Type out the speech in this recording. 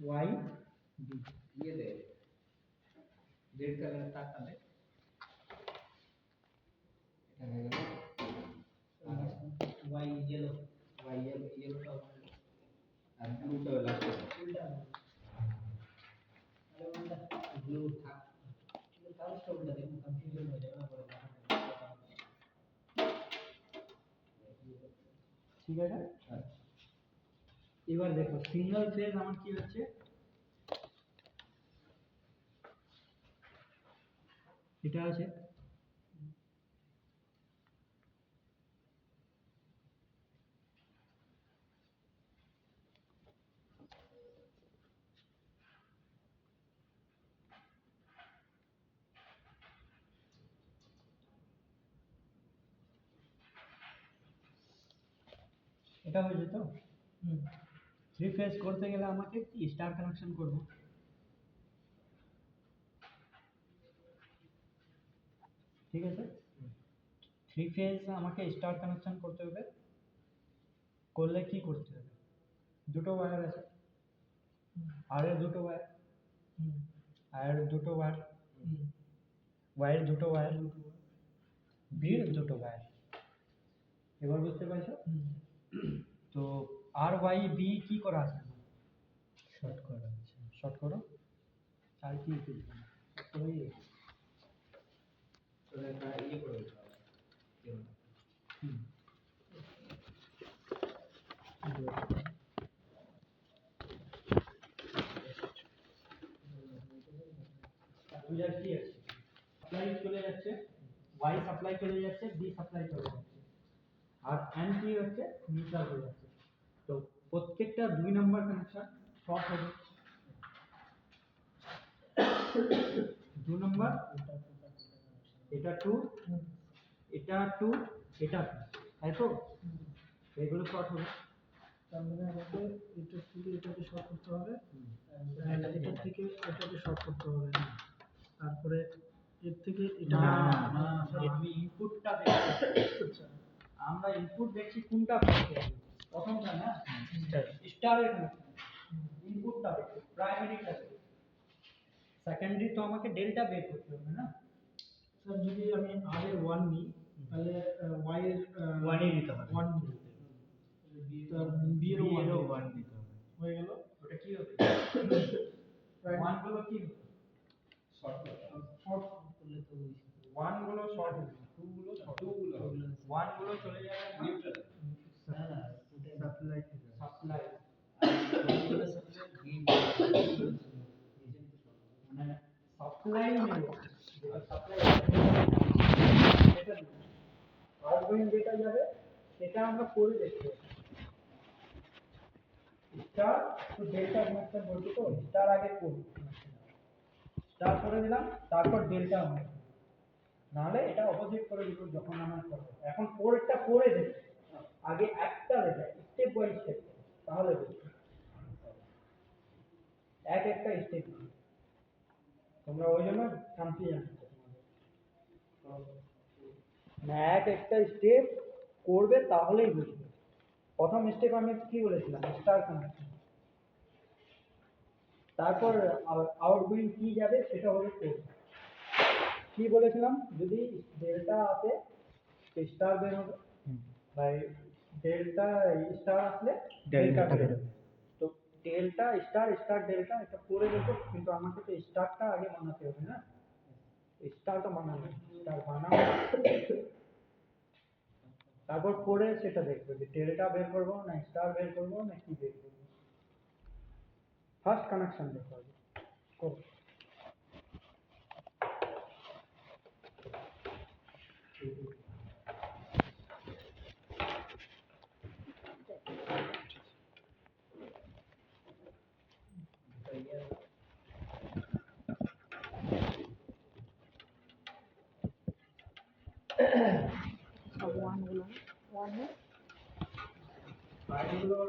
Y B দিয়ে দে red colour তারটা দে এটা হয়ে গেল ওয়াই ইয়েলো ইয়েলোটা আর ব্লুটা লাস্টে উল্টা ব্লু থাক কালারটা উল্টা দেখুন কনফিউশন হয়ে যাবে না পরে ঠিক আছে এবার দেখো সিঙ্গেল ফেজ আমার কি হচ্ছে এটা আছে এটা হয়েছে তো থ্রি ফেজ করতে গেলে আমাকে কি স্টার কানেকশন করব ঠিক আছে থ্রি ফেজ আমাকে স্টার কানেকশন করতে হবে করলে কি করতে হবে দুটো ওয়্যার আছে আর এর দুটো ওয়্যার আর দুটো ওয়্যার ওয়্যার দুটো ওয়্যার বির দুটো ওয়্যার এবার বুঝতে পারছো তো আর ওয়াই বি কি করা আছে শর্ট করা আছে শর্ট করো আর কি তুমি তো এটা ইয়ে করে দিতে হবে বুঝার কি আছে সাপ্লাই চলে যাচ্ছে ওয়াই সাপ্লাই চলে যাচ্ছে বি সাপ্লাই চলে যাচ্ছে আর এন কি হচ্ছে নিউট্রাল হয়ে যাচ্ছে তো প্রত্যেকটা 2 নাম্বার কানেকশন শর্ট হবে 2 নাম্বার এটা 2 এটা 2 এটা 2 তাই তো এগুলো শর্ট হবে তার মানে আমাকে এটা থেকে এটাকে শর্ট করতে হবে এটা থেকে এটাকে শর্ট করতে হবে তারপরে এর থেকে এটা না আমি ইনপুটটা দেখছি আমরা ইনপুট দেখছি কোনটা করতে হবে প্রথমটা না স্টারের ইনপুটটা দেখছি প্রাইমারিটা সেকেন্ডারি তো আমাকে ডেল্টা বের করতে হবে না স্যার যদি আমি আর এর 1 নিই তাহলে ওয়াই এর 1 নিতে হবে 1 নিতে হবে বি এর 1 নিতে হবে হয়ে গেল ওটা কি হবে 1 গুলো কি শর্ট করলে তো 1 গুলো শর্ট হবে 2 গুলো শর্ট 1 গুলো চলে যাবে নিউট্রাল সাপ্লাই সাপ্লাই মানে সাপ্লাই নেব সাপ্লাই এটা আউটগোয়িং যেটা যাবে সেটা আমরা করে দেখতে স্টার তো ডেল্টা কানেকশন বলতে তো স্টার আগে করি স্টার করে দিলাম তারপর ডেল্টা আমরা নাহলে এটা অপোজিট করে দিব যখন আমরা করব এখন কোডটা করে দেব আগে একটা দেবে স্টেপ বাই স্টেপ তাহলে বুঝবে এক একটা স্টেপ তোমরা ওই জন্য কনফিউশন হচ্ছে তোমাদের না এক একটা স্টেপ করবে তাহলেই বুঝবে প্রথম স্টেপ আমি কি বলেছিলাম স্টার কানেকশন তারপর আউটগোয়িং কি যাবে সেটা হলো কোড কি বলেছিলাম যদি ডেল্টা আসে স্টার বের হবে বাই ডেল্টা স্টার আসলে ডেল্টা বের হবে তো ডেল্টা স্টার স্টার ডেল্টা এটা করে দেবো কিন্তু আমাকে তো স্টারটা আগে বানাতে হবে না স্টারটা বানানো স্টার বানাবো তারপর করে সেটা দেখবো যে ডেল্টা বের করবো না স্টার বের করবো না কি বের করবো ফার্স্ট কানেকশন দেখতে হবে করো সব ওয়ান গুলো ওয়ান ফাইলগুলোর